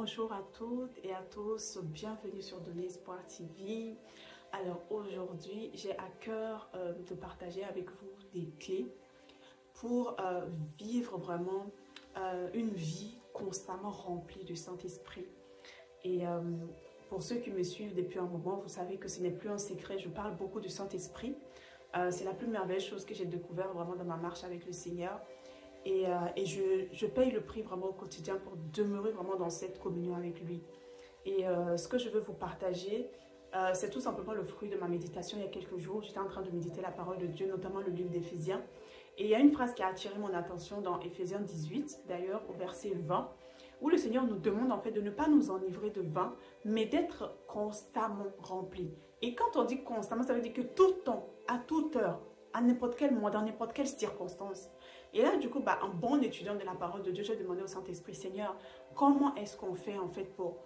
Bonjour à toutes et à tous, bienvenue sur Donner Espoir TV. Alors aujourd'hui, j'ai à cœur de partager avec vous des clés pour vivre vraiment une vie constamment remplie du Saint-Esprit. Et pour ceux qui me suivent depuis un moment, vous savez que ce n'est plus un secret, je parle beaucoup du Saint-Esprit. C'est la plus merveilleuse chose que j'ai découvert vraiment dans ma marche avec le Seigneur. Et je paye le prix vraiment au quotidien pour demeurer vraiment dans cette communion avec lui. Et ce que je veux vous partager, c'est tout simplement le fruit de ma méditation il y a quelques jours. J'étais en train de méditer la parole de Dieu, notamment le livre d'Éphésiens. Et il y a une phrase qui a attiré mon attention dans Éphésiens 18, d'ailleurs au verset 20, où le Seigneur nous demande en fait de ne pas nous enivrer de vin, mais d'être constamment remplis. Et quand on dit constamment, ça veut dire que tout le temps, à toute heure, à n'importe quel moment, dans n'importe quelle circonstance. Et là, du coup, un bon étudiant de la parole de Dieu, j'ai demandé au Saint-Esprit, Seigneur, comment est-ce qu'on fait en fait pour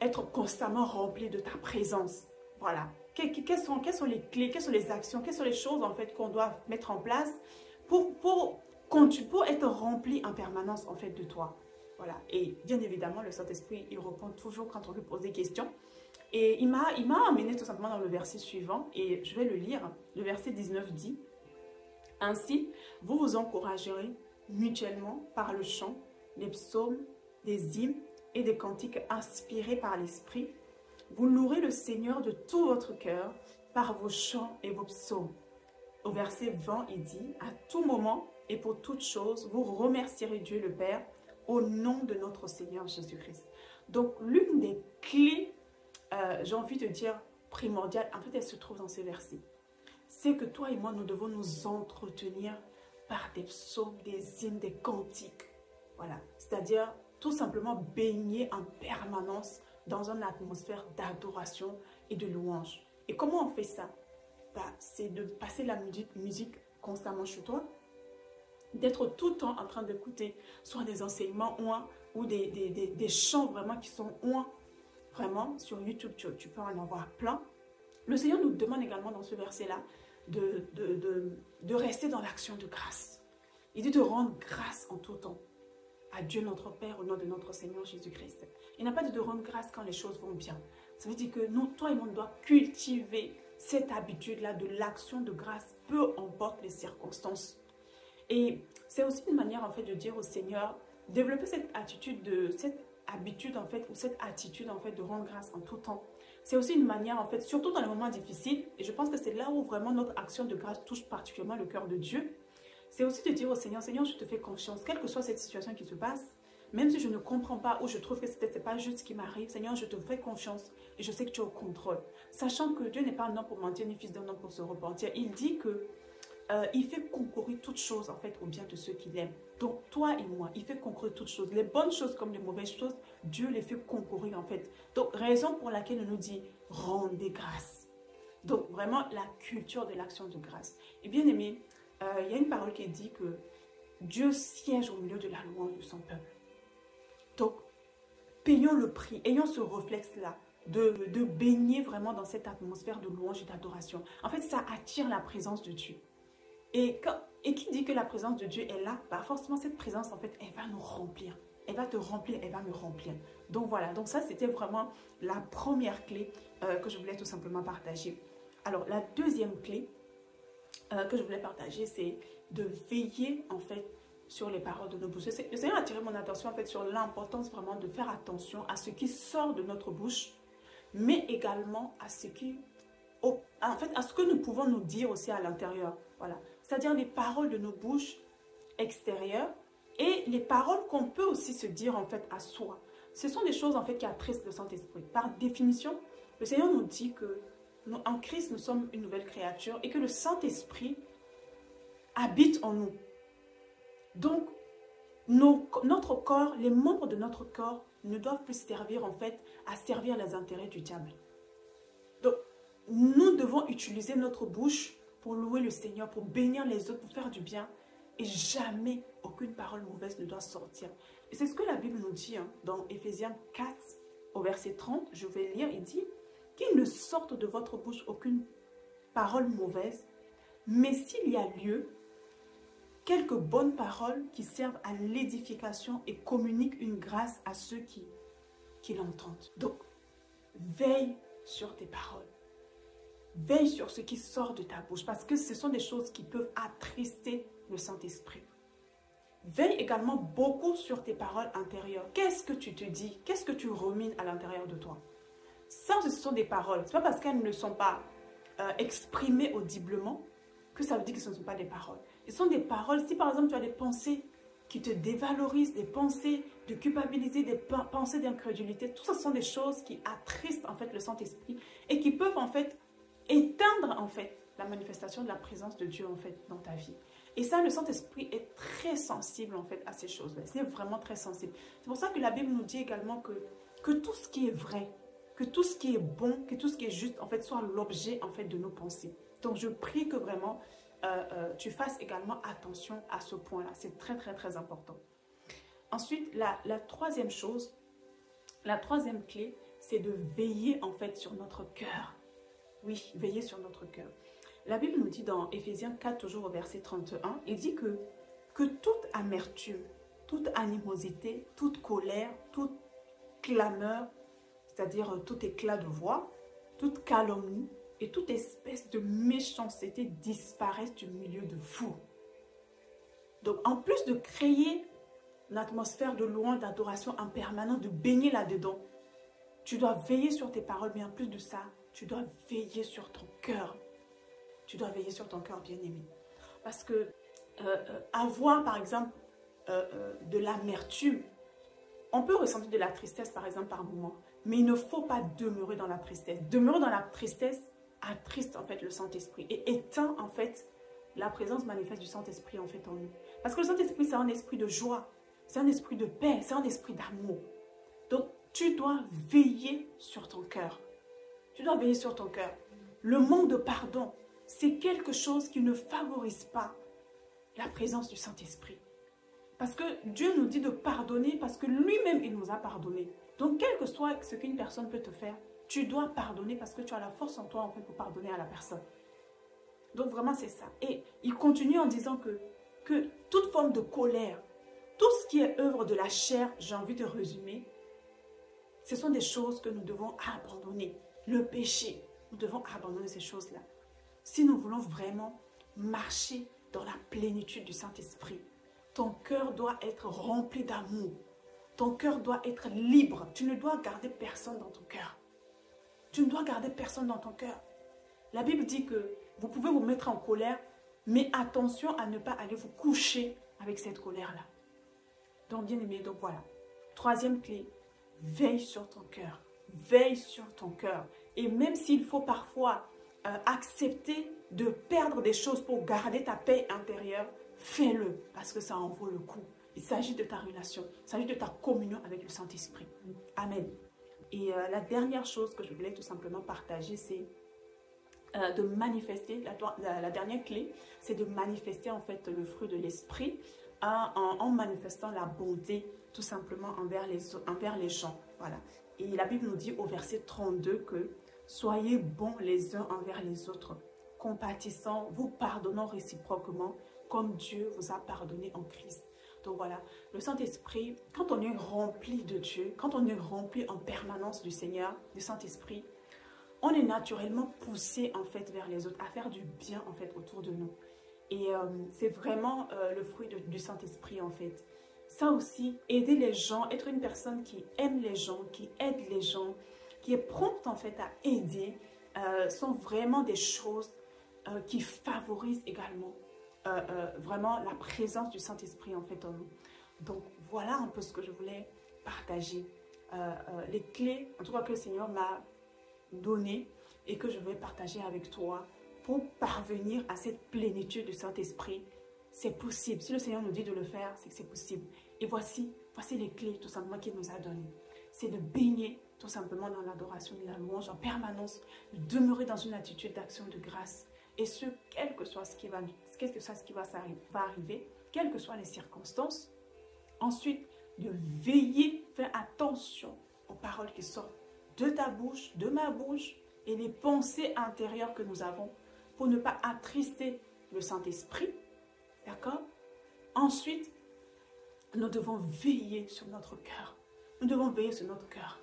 être constamment rempli de ta présence? Voilà. Quelles sont les clés, quelles sont les actions, quelles sont les choses en fait qu'on doit mettre en place pour être rempli en permanence en fait de toi? Voilà. Et bien évidemment, le Saint-Esprit, il répond toujours quand on lui pose des questions. Et il m'a amené tout simplement dans le verset suivant, et je vais le lire. Le verset 19 dit: ainsi, vous vous encouragerez mutuellement par le chant, les psaumes, des hymnes et des cantiques inspirés par l'Esprit. Vous louerez le Seigneur de tout votre cœur par vos chants et vos psaumes. Au verset 20, il dit: à tout moment et pour toute chose, vous remercierez Dieu le Père au nom de notre Seigneur Jésus-Christ. Donc, l'une des clés, j'ai envie de dire primordiales, en fait, elle se trouve dans ces versets. C'est que toi et moi, nous devons nous entretenir par des psaumes, des hymnes, des cantiques. Voilà. C'est-à-dire, tout simplement baigner en permanence dans une atmosphère d'adoration et de louange. Et comment on fait ça? C'est de passer la musique constamment chez toi, d'être tout le temps en train d'écouter soit des enseignements ou des chants vraiment qui sont vraiment sur YouTube, tu peux en avoir plein. Le Seigneur nous demande également dans ce verset-là de rester dans l'action de grâce. Il dit de rendre grâce en tout temps à Dieu notre Père au nom de notre Seigneur Jésus-Christ. Il n'a pas dit de rendre grâce quand les choses vont bien. Ça veut dire que nous, toi et moi, on doit cultiver cette habitude-là de l'action de grâce, peu importe les circonstances. Et c'est aussi une manière en fait de dire au Seigneur, développer cette habitude en fait, ou cette attitude en fait de rendre grâce en tout temps. C'est aussi une manière en fait, surtout dans les moments difficiles, et je pense que c'est là où vraiment notre action de grâce touche particulièrement le cœur de Dieu. C'est aussi de dire au Seigneur, Seigneur, je te fais confiance, quelle que soit cette situation qui se passe, même si je ne comprends pas ou je trouve que ce n'est pas juste ce qui m'arrive, Seigneur, je te fais confiance et je sais que tu es au contrôle. Sachant que Dieu n'est pas un homme pour mentir, ni fils d'un homme pour se repentir. Il dit que il fait concourir toutes choses en fait au bien de ceux qui l'aiment. Donc toi et moi, il fait concourir toutes choses. Les bonnes choses comme les mauvaises choses, Dieu les fait concourir en fait. Donc raison pour laquelle il nous dit rendez grâce. Donc vraiment la culture de l'action de grâce. Et bien aimé, il y a une parole qui dit que Dieu siège au milieu de la louange de son peuple. Donc payons le prix, ayons ce réflexe-là de baigner vraiment dans cette atmosphère de louange et d'adoration. En fait, ça attire la présence de Dieu. Et qui dit que la présence de Dieu est là, forcément cette présence en fait, elle va nous remplir. Elle va te remplir, elle va me remplir. Donc voilà, donc ça c'était vraiment la première clé que je voulais tout simplement partager. Alors la deuxième clé que je voulais partager, c'est de veiller en fait sur les paroles de nos bouches. Le Seigneur a attiré mon attention en fait sur l'importance vraiment de faire attention à ce qui sort de notre bouche, mais également à ce que nous pouvons nous dire aussi à l'intérieur. Voilà. C'est-à-dire les paroles de nos bouches extérieures et les paroles qu'on peut aussi se dire en fait à soi. Ce sont des choses en fait qui attristent le Saint-Esprit. Par définition, le Seigneur nous dit que en Christ, nous sommes une nouvelle créature et que le Saint-Esprit habite en nous. Donc, notre corps, les membres de notre corps ne doivent plus servir en fait à servir les intérêts du diable. Donc, nous devons utiliser notre bouche pour louer le Seigneur, pour bénir les autres, pour faire du bien. Et jamais aucune parole mauvaise ne doit sortir. Et c'est ce que la Bible nous dit dans Éphésiens 4, au verset 30. Je vais lire, il dit qu'il ne sorte de votre bouche aucune parole mauvaise, mais s'il y a lieu, quelques bonnes paroles qui servent à l'édification et communiquent une grâce à ceux qui l'entendent. Donc, veille sur tes paroles. Veille sur ce qui sort de ta bouche parce que ce sont des choses qui peuvent attrister le Saint-Esprit. Veille également beaucoup sur tes paroles intérieures. Qu'est-ce que tu te dis? Qu'est-ce que tu rumines à l'intérieur de toi? Ça, ce sont des paroles. Ce n'est pas parce qu'elles ne sont pas exprimées audiblement que ça veut dire que ce ne sont pas des paroles. Ce sont des paroles. Si par exemple tu as des pensées qui te dévalorisent, des pensées de culpabilité, des pensées d'incrédulité, tout ça sont des choses qui attristent en fait le Saint-Esprit et qui peuvent en fait éteindre en fait la manifestation de la présence de Dieu en fait dans ta vie. Et ça, le Saint-Esprit est très sensible en fait à ces choses-là. C'est vraiment très sensible. C'est pour ça que la Bible nous dit également que tout ce qui est vrai, que tout ce qui est bon, que tout ce qui est juste en fait soit l'objet en fait de nos pensées. Donc je prie que vraiment tu fasses également attention à ce point-là. C'est très très très important. Ensuite, la troisième chose, la troisième clé, c'est de veiller en fait sur notre cœur. Oui, veiller sur notre cœur. La Bible nous dit dans Éphésiens 4, toujours au verset 31, il dit que toute amertume, toute animosité, toute colère, toute clameur, c'est-à-dire tout éclat de voix, toute calomnie et toute espèce de méchanceté disparaissent du milieu de vous. Donc, en plus de créer une atmosphère de louange, d'adoration en permanence, de baigner là-dedans, tu dois veiller sur tes paroles, mais en plus de ça, tu dois veiller sur ton cœur. Tu dois veiller sur ton cœur, bien-aimé. Parce que avoir, par exemple, de l'amertume, on peut ressentir de la tristesse, par exemple, par moment. Mais il ne faut pas demeurer dans la tristesse. Demeurer dans la tristesse attriste, en fait, le Saint-Esprit. Et éteint, en fait, la présence manifeste du Saint-Esprit, en fait, en nous. Parce que le Saint-Esprit, c'est un esprit de joie. C'est un esprit de paix. C'est un esprit d'amour. Donc, tu dois veiller sur ton cœur. Tu dois veiller sur ton cœur. Le manque de pardon, c'est quelque chose qui ne favorise pas la présence du Saint-Esprit. Parce que Dieu nous dit de pardonner parce que lui-même, il nous a pardonné. Donc, quel que soit ce qu'une personne peut te faire, tu dois pardonner parce que tu as la force en toi, en fait, pour pardonner à la personne. Donc, vraiment, c'est ça. Et il continue en disant que toute forme de colère, tout ce qui est œuvre de la chair, j'ai envie de résumer, ce sont des choses que nous devons abandonner. Le péché, nous devons abandonner ces choses-là. Si nous voulons vraiment marcher dans la plénitude du Saint-Esprit, ton cœur doit être rempli d'amour. Ton cœur doit être libre. Tu ne dois garder personne dans ton cœur. Tu ne dois garder personne dans ton cœur. La Bible dit que vous pouvez vous mettre en colère, mais attention à ne pas aller vous coucher avec cette colère-là. Donc, bien aimé, donc voilà. Troisième clé, veille sur ton cœur. Veille sur ton cœur. Et même s'il faut parfois accepter de perdre des choses pour garder ta paix intérieure, fais-le parce que ça en vaut le coup. Il s'agit de ta relation, il s'agit de ta communion avec le Saint-Esprit. Amen. Et la dernière chose que je voulais tout simplement partager, c'est de manifester, la dernière clé, c'est de manifester en fait le fruit de l'Esprit en manifestant la bonté tout simplement envers les gens. Voilà. Et la Bible nous dit au verset 32 que soyez bons les uns envers les autres, compatissants, vous pardonnant réciproquement, comme Dieu vous a pardonné en Christ. Donc voilà, le Saint-Esprit, quand on est rempli de Dieu, quand on est rempli en permanence du Seigneur, du Saint-Esprit, on est naturellement poussé en fait vers les autres, à faire du bien en fait autour de nous. Et c'est vraiment le fruit du Saint-Esprit en fait. Ça aussi, aider les gens, être une personne qui aime les gens, qui aide les gens, qui est prompte en fait à aider, sont vraiment des choses qui favorisent également vraiment la présence du Saint-Esprit en fait en nous. Donc voilà un peu ce que je voulais partager. Les clés, en tout cas que le Seigneur m'a donné et que je vais partager avec toi pour parvenir à cette plénitude du Saint-Esprit. C'est possible. Si le Seigneur nous dit de le faire, c'est que c'est possible. Et voici les clés tout simplement qu'il nous a données. C'est de baigner tout simplement dans l'adoration de la louange en permanence, de demeurer dans une attitude d'action de grâce. Et ce, quel que soit ce qui va arriver, quelles que soient les circonstances. Ensuite, de veiller, faire attention aux paroles qui sortent de ta bouche, de ma bouche, et les pensées intérieures que nous avons pour ne pas attrister le Saint-Esprit. D'accord? Ensuite, nous devons veiller sur notre cœur. Nous devons veiller sur notre cœur.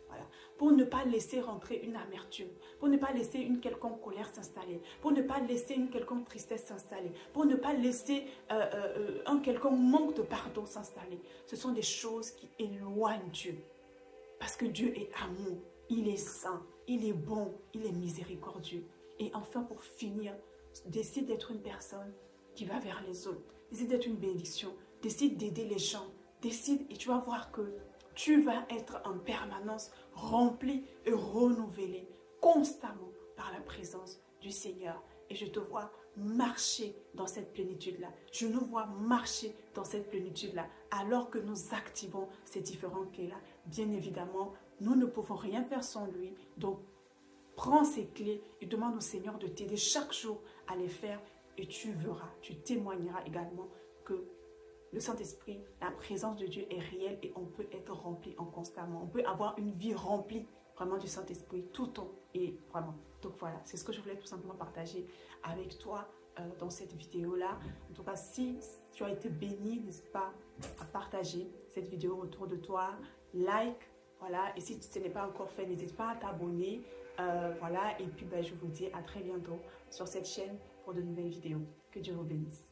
Voilà. Pour ne pas laisser rentrer une amertume, pour ne pas laisser une quelconque colère s'installer, pour ne pas laisser une quelconque tristesse s'installer, pour ne pas laisser un quelconque manque de pardon s'installer. Ce sont des choses qui éloignent Dieu. Parce que Dieu est amour, il est saint, il est bon, il est miséricordieux. Et enfin, pour finir, décide d'être une personne qui va vers les autres. Décide d'être une bénédiction. Décide d'aider les gens. Décide et tu vas voir que tu vas être en permanence rempli et renouvelé constamment par la présence du Seigneur. Et je te vois marcher dans cette plénitude-là. Je nous vois marcher dans cette plénitude-là alors que nous activons ces différents clés-là. Bien évidemment, nous ne pouvons rien faire sans lui. Donc, prends ces clés et demande au Seigneur de t'aider chaque jour à les faire et tu verras, tu témoigneras également que le Saint-Esprit, la présence de Dieu est réelle et on peut être rempli en constamment. On peut avoir une vie remplie vraiment du Saint-Esprit tout le temps et vraiment. Donc voilà, c'est ce que je voulais tout simplement partager avec toi dans cette vidéo-là. En tout cas, si tu as été béni, n'hésite pas à partager cette vidéo autour de toi, like, voilà. Et si ce n'est pas encore fait, n'hésite pas à t'abonner, voilà. Et puis, je vous dis à très bientôt sur cette chaîne pour de nouvelles vidéos. Que Dieu vous bénisse.